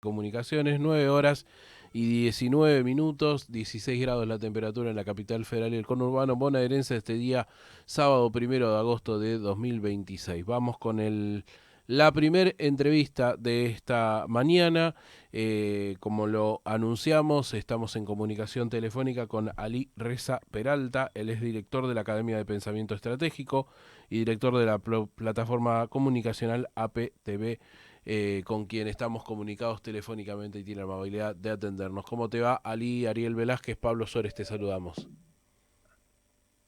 Comunicaciones, 9 horas y 19 minutos, 16 grados la temperatura en la capital federal y el conurbano bonaerense este día, sábado 1 de agosto de 2026. Vamos con la primer entrevista de esta mañana. Como lo anunciamos, estamos en comunicación telefónica con Ali Reza Peralta. Él es director de la Academia de Pensamiento Estratégico y director de la plataforma comunicacional APTV, con quien estamos comunicados telefónicamente y tiene la amabilidad de atendernos. ¿Cómo te va, Ali? Ariel Velázquez, Pablo Sores, te saludamos.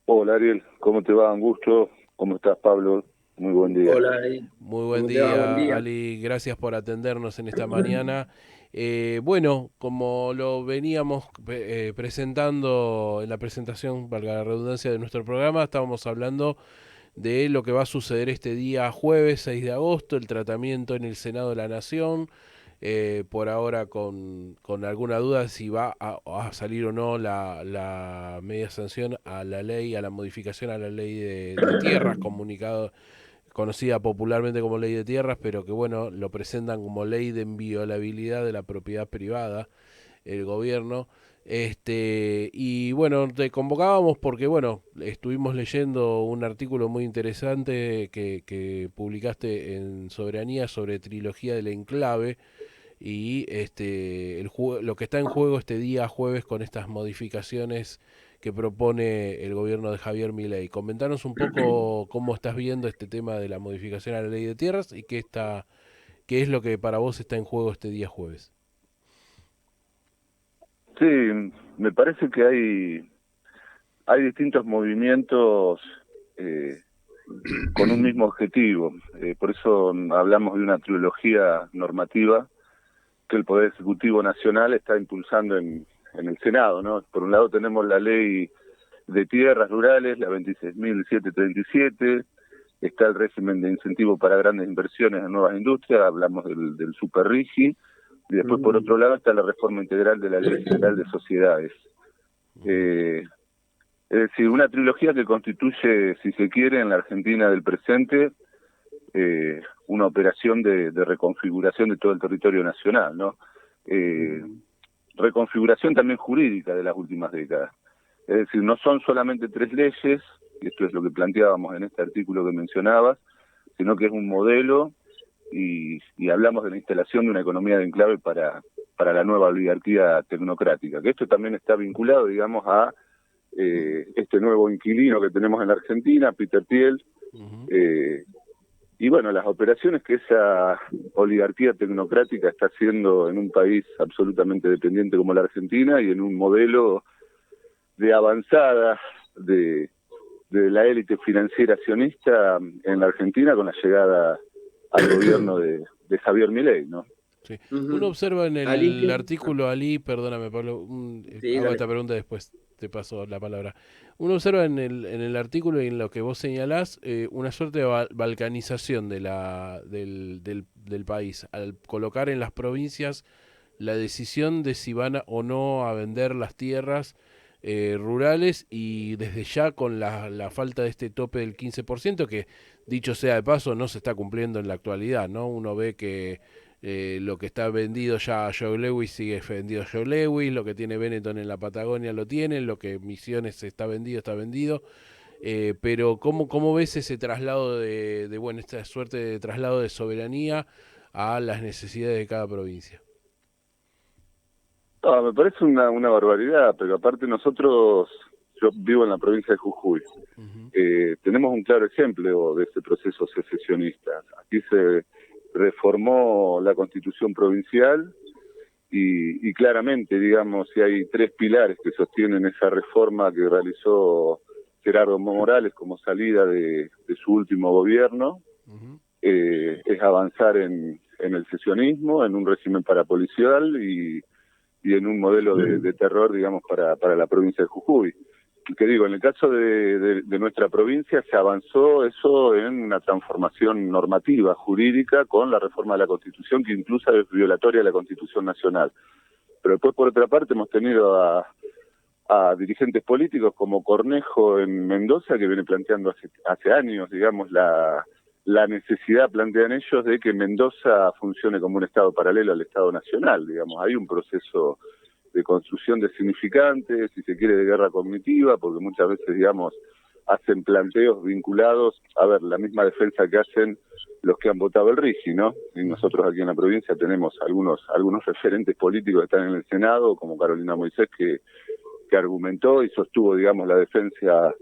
Hola Ariel, ¿cómo te va? Un gusto. ¿Cómo estás, Pablo? Muy buen día. Hola, Eddie. Muy buen ¿Cómo te va? Buen día, día. Ali. Gracias por atendernos en esta mañana. Bueno, como lo veníamos presentando en la presentación, valga la redundancia, de nuestro programa, estábamos hablando de lo que va a suceder este día jueves 6 de agosto, el tratamiento en el Senado de la Nación. Por ahora con alguna duda si va a salir o no la media sanción a la ley, a la modificación a la ley de tierras, conocida popularmente como ley de tierras, pero que bueno, lo presentan como ley de inviolabilidad de la propiedad privada, el gobierno. Y bueno, te convocábamos porque bueno, estuvimos leyendo un artículo muy interesante que publicaste en Soberanía sobre trilogía del enclave y lo que está en juego este día jueves con estas modificaciones que propone el gobierno de Javier Milei. Comentanos un poco cómo estás viendo este tema de la modificación a la ley de tierras y qué es lo que para vos está en juego este día jueves. Sí, me parece que hay distintos movimientos eh, con un mismo objetivo. Por eso hablamos de una trilogía normativa que el Poder Ejecutivo Nacional está impulsando en el Senado, ¿no? Por un lado tenemos la ley de tierras rurales, la 26.737, está el régimen de incentivo para grandes inversiones en nuevas industrias, hablamos del Super RIGI, y después por otro lado está la reforma integral de la Ley General de Sociedades. Eh, es decir, una trilogía que constituye, si se quiere, en la Argentina del presente, una operación de reconfiguración de todo el territorio nacional, ¿no? Eh, Reconfiguración también jurídica de las últimas décadas. Es decir, no son solamente tres leyes, y esto es lo que planteábamos en este artículo que mencionabas, sino que es un modelo y hablamos de la instalación de una economía de enclave para la nueva oligarquía tecnocrática, que esto también está vinculado, digamos, a este nuevo inquilino que tenemos en la Argentina, Peter Thiel, Ujú. y bueno, las operaciones que esa oligarquía tecnocrática está haciendo en un país absolutamente dependiente como la Argentina y en un modelo de avanzada de la élite financiera sionista en la Argentina con la llegada al gobierno de Javier Milei, ¿no? Sí. Uno Ujú. observa en Ali, el artículo, Ali, perdóname Pablo, sí, hago esta dale. pregunta después te paso la palabra. Uno observa en el artículo y en lo que vos señalás una suerte de balcanización del país, al colocar en las provincias la decisión de si van o no a vender las tierras rurales y desde ya con la falta de este tope del 15% que dicho sea de paso no se está cumpliendo en la actualidad, ¿no? Uno ve que lo que está vendido ya a Joe Lewis sigue vendido a Joe Lewis, lo que tiene Benetton en la Patagonia lo tiene, lo que Misiones está vendido, está vendido. Pero ¿cómo ves ese traslado bueno, esta suerte de traslado de soberanía a las necesidades de cada provincia? No, me parece una barbaridad, pero aparte nosotros, yo vivo en la provincia de Jujuy, Ujú. tenemos un claro ejemplo de este proceso secesionista. Aquí se reformó la constitución provincial y claramente, digamos, si hay tres pilares que sostienen esa reforma que realizó Gerardo Morales como salida de su último gobierno, Ujú. es avanzar en el sesionismo, en un régimen parapolicial y en un modelo de terror, digamos, para la provincia de Jujuy. Y que digo, en el caso de nuestra provincia se avanzó eso en una transformación normativa, jurídica, con la reforma de la Constitución, que incluso es violatoria de la Constitución Nacional. Pero después, por otra parte, hemos tenido a dirigentes políticos como Cornejo en Mendoza, que viene planteando hace años, digamos, la necesidad, plantean ellos, de que Mendoza funcione como un estado paralelo al Estado Nacional, digamos. Hay un proceso de construcción de significantes, si se quiere, de guerra cognitiva, porque muchas veces, digamos, hacen planteos vinculados a ver la misma defensa que hacen los que han votado el RIGI, ¿no? Y nosotros aquí en la provincia tenemos algunos referentes políticos que están en el Senado, como Carolina Moisés, que argumentó y sostuvo, digamos, la defensa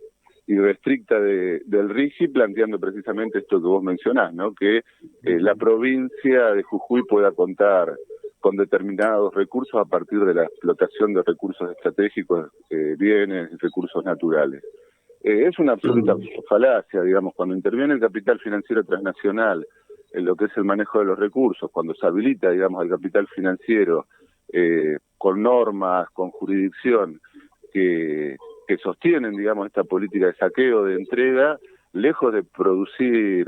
irrestricta del RIGI, planteando precisamente esto que vos mencionás, ¿no? Que la provincia de Jujuy pueda contar con determinados recursos a partir de la explotación de recursos estratégicos, bienes y recursos naturales. Es una absoluta falacia, digamos, cuando interviene el capital financiero transnacional en lo que es el manejo de los recursos, cuando se habilita, digamos, el capital financiero con normas, con jurisdicción que sostienen, digamos, esta política de saqueo, de entrega, lejos de producir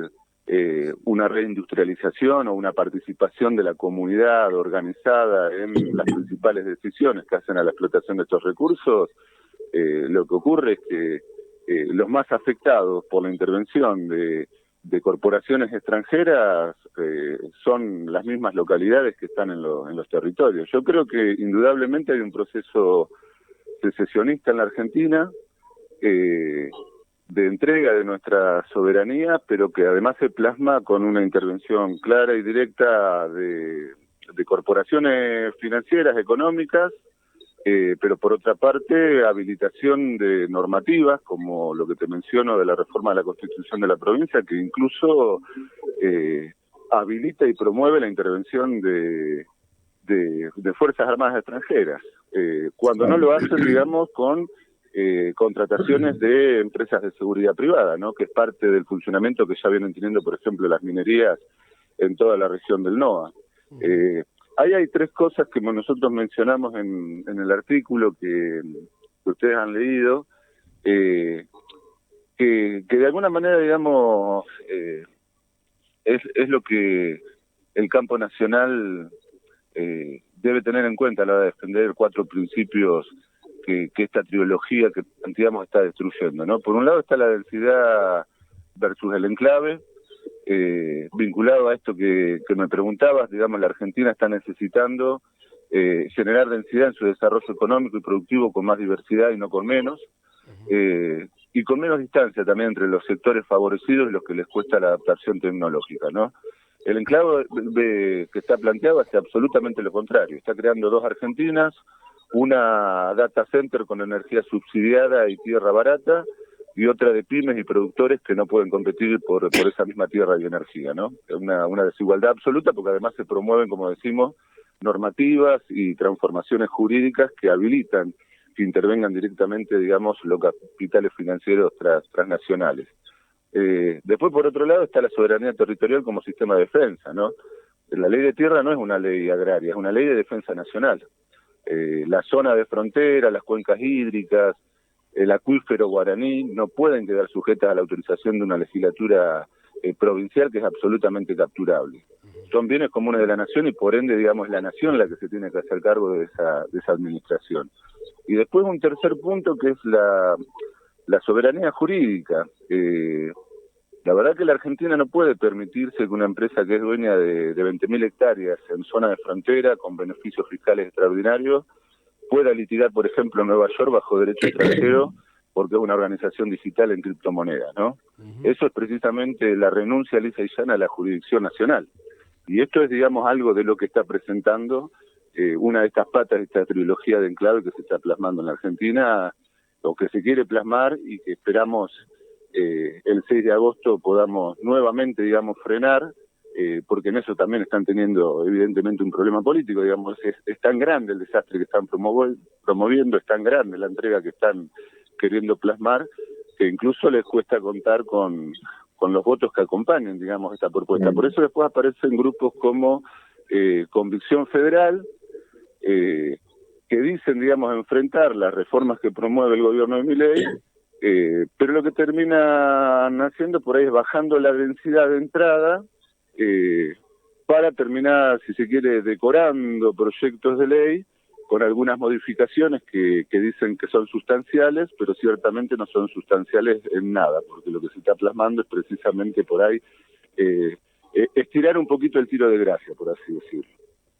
una reindustrialización o una participación de la comunidad organizada en las principales decisiones que hacen a la explotación de estos recursos, lo que ocurre es que los más afectados por la intervención de corporaciones extranjeras son las mismas localidades que están en los territorios. Yo creo que indudablemente hay un proceso secesionista en la Argentina, de entrega de nuestra soberanía, pero que además se plasma con una intervención clara y directa de corporaciones financieras, económicas, pero por otra parte habilitación de normativas, como lo que te menciono de la reforma de la Constitución de la provincia, que incluso habilita y promueve la intervención de Fuerzas Armadas extranjeras, cuando no lo hacen, digamos, con contrataciones de empresas de seguridad privada, ¿no? Que es parte del funcionamiento que ya vienen teniendo, por ejemplo, las minerías en toda la región del NOA. Ahí hay tres cosas que nosotros mencionamos en el artículo que ustedes han leído, que de alguna manera, digamos, es lo que el campo nacional debe tener en cuenta a la hora de defender 4 principios que esta trilogía que planteamos está destruyendo, ¿no? Por un lado está la densidad versus el enclave, vinculado a esto que me preguntabas, digamos, la Argentina está necesitando generar densidad en su desarrollo económico y productivo con más diversidad y no con menos, y con menos distancia también entre los sectores favorecidos y los que les cuesta la adaptación tecnológica, ¿no? El enclave que está planteado hace absolutamente lo contrario, está creando 2 Argentinas, una data center con energía subsidiada y tierra barata, y otra de pymes y productores que no pueden competir por esa misma tierra y energía, ¿no? Una desigualdad absoluta, porque además se promueven, como decimos, normativas y transformaciones jurídicas que habilitan que intervengan directamente, digamos, los capitales financieros transnacionales. Después, por otro lado, está la soberanía territorial como sistema de defensa, ¿no? La ley de tierra no es una ley agraria, es una ley de defensa nacional. La zona de frontera, las cuencas hídricas, el acuífero guaraní no pueden quedar sujetas a la autorización de una legislatura provincial que es absolutamente capturable. Son bienes comunes de la nación y por ende, digamos, la nación la que se tiene que hacer cargo de esa administración. Y después un tercer punto que es la soberanía jurídica. La verdad que la Argentina no puede permitirse que una empresa que es dueña de 20.000 hectáreas en zona de frontera con beneficios fiscales extraordinarios pueda litigar, por ejemplo, en Nueva York bajo derecho extranjero porque es una organización digital en criptomonedas, ¿no? Eso es precisamente la renuncia lisa y llana a la jurisdicción nacional. Y esto es, digamos, algo de lo que está presentando una de estas patas de esta trilogía de enclave que se está plasmando en la Argentina, o que se quiere plasmar y que esperamos el 6 de agosto podamos nuevamente, digamos, frenar, porque en eso también están teniendo evidentemente un problema político, digamos, es tan grande el desastre que están promoviendo, es tan grande la entrega que están queriendo plasmar, que incluso les cuesta contar con los votos que acompañen, digamos, esta propuesta. Por eso después aparecen grupos como Convicción Federal, que dicen, digamos, enfrentar las reformas que promueve el gobierno de Milei, pero lo que terminan haciendo por ahí es bajando la densidad de entrada para terminar, si se quiere, decorando proyectos de ley con algunas modificaciones que dicen que son sustanciales, pero ciertamente no son sustanciales en nada, porque lo que se está plasmando es precisamente por ahí estirar un poquito el tiro de gracia, por así decirlo.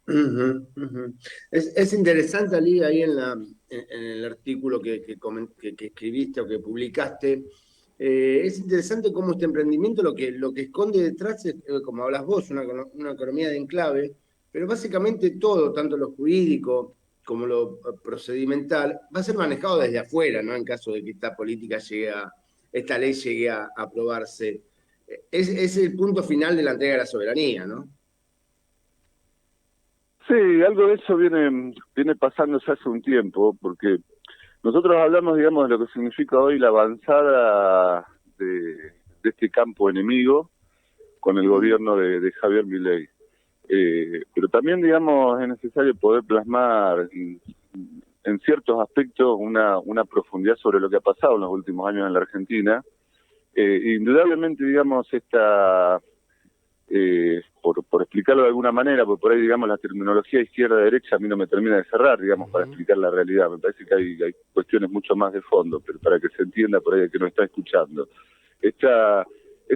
Ujú, ujú. Es interesante, Ali, ahí en el artículo que escribiste o que publicaste. Es interesante cómo este emprendimiento lo que esconde detrás es, como hablas vos, una economía de enclave, pero básicamente todo, tanto lo jurídico como lo procedimental, va a ser manejado desde afuera, ¿no? En caso de que esta ley llegue a aprobarse. Es el punto final de la entrega de la soberanía, ¿no? Sí, algo de eso viene pasando ya hace un tiempo, porque nosotros hablamos, digamos, de lo que significa hoy la avanzada de este campo enemigo con el gobierno de Javier Milei. Pero también, digamos, es necesario poder plasmar en ciertos aspectos una profundidad sobre lo que ha pasado en los últimos años en la Argentina. Indudablemente, digamos, por explicarlo de alguna manera, porque por ahí, digamos, la terminología izquierda-derecha a mí no me termina de cerrar, digamos, para explicar la realidad. Me parece que hay cuestiones mucho más de fondo, pero para que se entienda por ahí el que nos está escuchando. Esta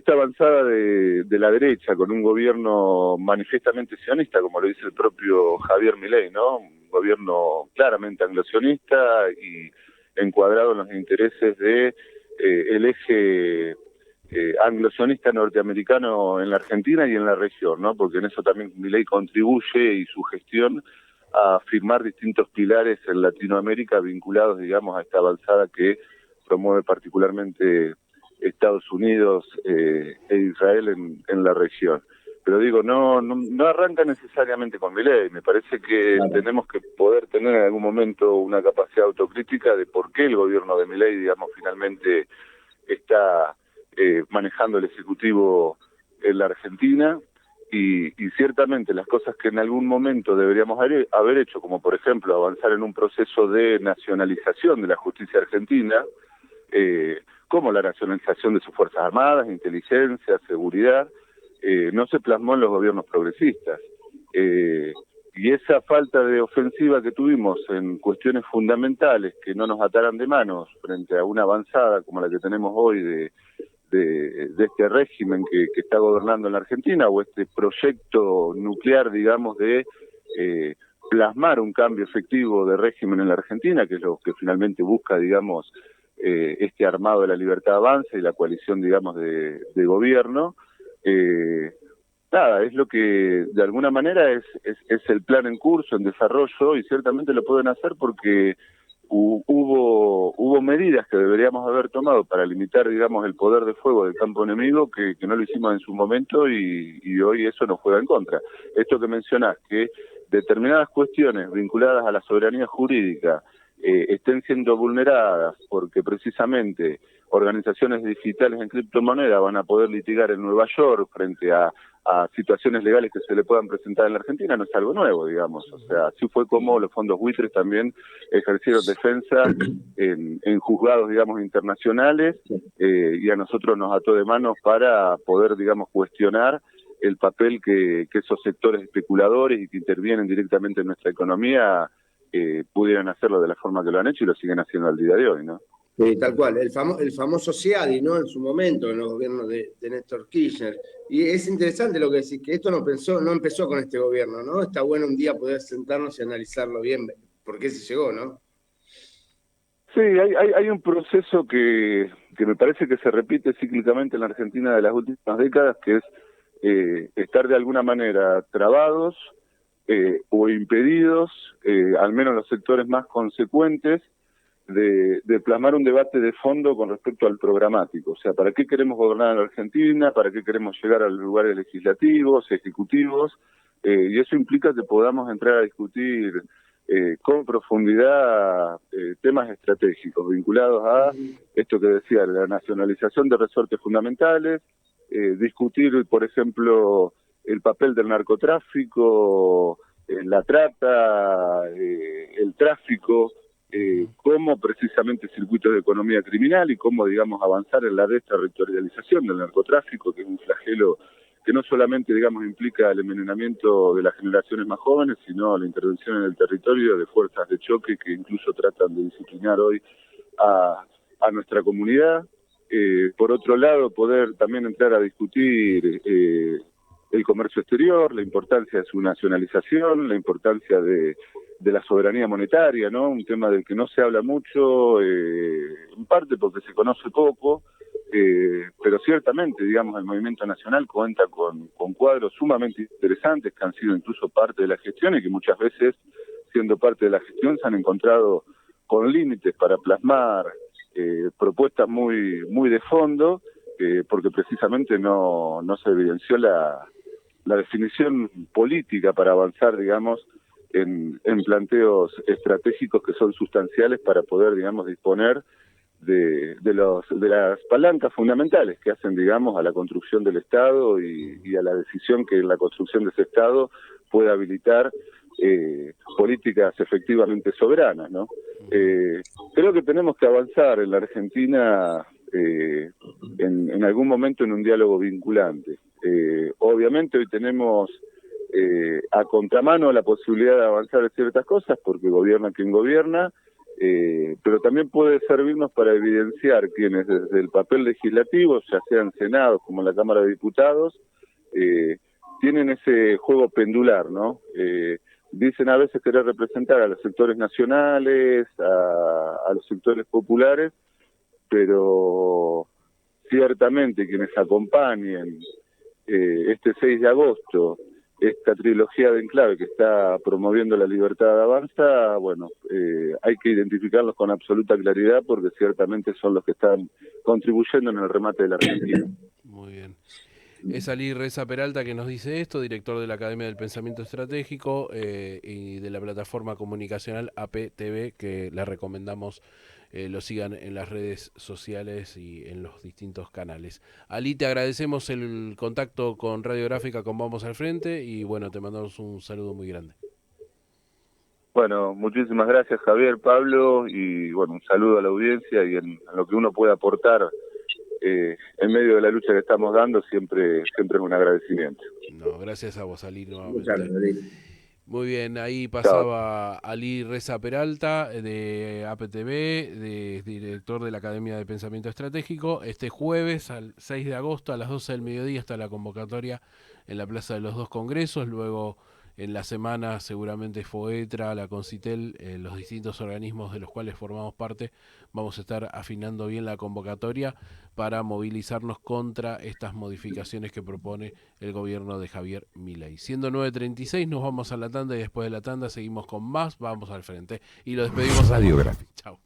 avanzada de la derecha con un gobierno manifiestamente sionista, como lo dice el propio Javier Milei, ¿no? Un gobierno claramente anglosionista y encuadrado en los intereses de el eje anglosionista norteamericano en la Argentina y en la región, ¿no? Porque en eso también Milei contribuye y su gestión a firmar distintos pilares en Latinoamérica vinculados, digamos, a esta avanzada que promueve particularmente Estados Unidos e Israel en la región. Pero digo, no arranca necesariamente con Milei. Me parece que tenemos que poder tener en algún momento una capacidad autocrítica de por qué el gobierno de Milei, digamos, finalmente está manejando el Ejecutivo en la Argentina y ciertamente las cosas que en algún momento deberíamos haber hecho, como por ejemplo avanzar en un proceso de nacionalización de la justicia argentina, como la nacionalización de sus Fuerzas Armadas, inteligencia, seguridad, no se plasmó en los gobiernos progresistas. Y esa falta de ofensiva que tuvimos en cuestiones fundamentales que no nos ataran de manos frente a una avanzada como la que tenemos hoy de este régimen que está gobernando en la Argentina, o este proyecto nuclear, digamos, de plasmar un cambio efectivo de régimen en la Argentina, que es lo que finalmente busca, digamos, este armado de la Libertad Avanza y la coalición, digamos, de gobierno. Nada, es lo que de alguna manera es el plan en curso, en desarrollo, y ciertamente lo pueden hacer porque hubo medidas que deberíamos haber tomado para limitar, digamos, el poder de fuego del campo enemigo que no lo hicimos en su momento y hoy eso nos juega en contra. Esto que mencionás, que determinadas cuestiones vinculadas a la soberanía jurídica estén siendo vulneradas porque precisamente organizaciones digitales en criptomoneda van a poder litigar en Nueva York frente a situaciones legales que se le puedan presentar en la Argentina, no es algo nuevo, digamos. O sea, así fue como los fondos buitres también ejercieron defensa en juzgados, digamos, internacionales, y a nosotros nos ató de manos para poder, digamos, cuestionar el papel que esos sectores especuladores y que intervienen directamente en nuestra economía pudieran hacerlo de la forma que lo han hecho y lo siguen haciendo al día de hoy, ¿no? Tal cual, el famoso Ciadi, ¿no? En su momento, en los gobiernos de Néstor Kirchner. Y es interesante lo que decís, que esto no empezó con este gobierno, ¿no? Está bueno un día poder sentarnos y analizarlo bien, por qué se llegó, ¿no? Sí, hay un proceso que me parece que se repite cíclicamente en la Argentina de las últimas décadas, que es estar de alguna manera trabados o impedidos, al menos los sectores más consecuentes, de plasmar un debate de fondo con respecto al programático. O sea, ¿para qué queremos gobernar en la Argentina? ¿Para qué queremos llegar a los lugares legislativos, ejecutivos? Y eso implica que podamos entrar a discutir con profundidad temas estratégicos vinculados a esto que decía, la nacionalización de resortes fundamentales, discutir, por ejemplo, el papel del narcotráfico, la trata, el tráfico, cómo precisamente circuitos de economía criminal y cómo, digamos, avanzar en la desterritorialización del narcotráfico, que es un flagelo que no solamente, digamos, implica el envenenamiento de las generaciones más jóvenes, sino la intervención en el territorio de fuerzas de choque que incluso tratan de disciplinar hoy a nuestra comunidad. Por otro lado, poder también entrar a discutir el comercio exterior, la importancia de su nacionalización, la importancia de la soberanía monetaria, ¿no? Un tema del que no se habla mucho, en parte porque se conoce poco, pero ciertamente, digamos, el movimiento nacional cuenta con cuadros sumamente interesantes que han sido incluso parte de la gestión y que muchas veces, siendo parte de la gestión, se han encontrado con límites para plasmar propuestas muy de fondo, porque precisamente no se evidenció la definición política para avanzar, digamos, en planteos estratégicos que son sustanciales para poder, digamos, disponer de las palancas fundamentales que hacen, digamos, a la construcción del Estado y a la decisión que en la construcción de ese Estado pueda habilitar políticas efectivamente soberanas, ¿no? Creo que tenemos que avanzar en la Argentina en algún momento en un diálogo vinculante. Obviamente hoy tenemos a contramano la posibilidad de avanzar en ciertas cosas porque gobierna quien gobierna, pero también puede servirnos para evidenciar quienes desde el papel legislativo, ya sean senados como la Cámara de Diputados, tienen ese juego pendular, ¿no? Dicen a veces querer representar a los sectores nacionales, a los sectores populares, pero ciertamente quienes acompañen este 6 de agosto, esta trilogía de enclave que está promoviendo la libertad de Avanza, bueno, hay que identificarlos con absoluta claridad porque ciertamente son los que están contribuyendo en el remate de la Argentina. Muy bien. Es Ali Reza Peralta que nos dice esto, director de la Academia del Pensamiento Estratégico y de la plataforma comunicacional APTV, que le recomendamos lo sigan en las redes sociales y en los distintos canales. Ali, te agradecemos el contacto con Radiográfica, con Vamos al Frente, y bueno, te mandamos un saludo muy grande. Bueno, muchísimas gracias Javier, Pablo, y bueno, un saludo a la audiencia y en lo que uno puede aportar en medio de la lucha que estamos dando, siempre es un agradecimiento. No, gracias a vos, Ali, nuevamente. Muchas gracias. Muy bien, ahí pasaba Ali Reza Peralta de APTV, director de la Academia de Pensamiento Estratégico. Este jueves, al 6 de agosto, a las 12 del mediodía, está la convocatoria en la Plaza de los Dos Congresos. Luego, en la semana, seguramente FOETRA, la Concitel, los distintos organismos de los cuales formamos parte, vamos a estar afinando bien la convocatoria para movilizarnos contra estas modificaciones que propone el gobierno de Javier Milei. Siendo 9:36, nos vamos a la tanda y después de la tanda seguimos con más. Vamos al frente y lo despedimos. Radiográfica. Chao.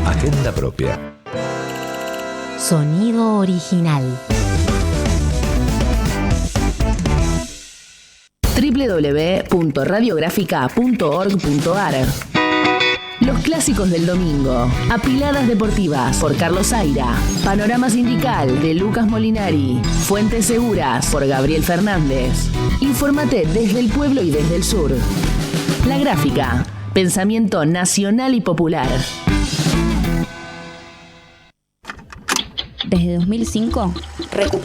Agenda propia. Sonido original. www.radiográfica.org.ar. Los clásicos del domingo. Apiladas deportivas por Carlos Zaira. Panorama sindical de Lucas Molinari. Fuentes seguras por Gabriel Fernández. Infórmate desde el pueblo y desde el sur. La Gráfica. Pensamiento nacional y popular. Desde 2005, recuperamos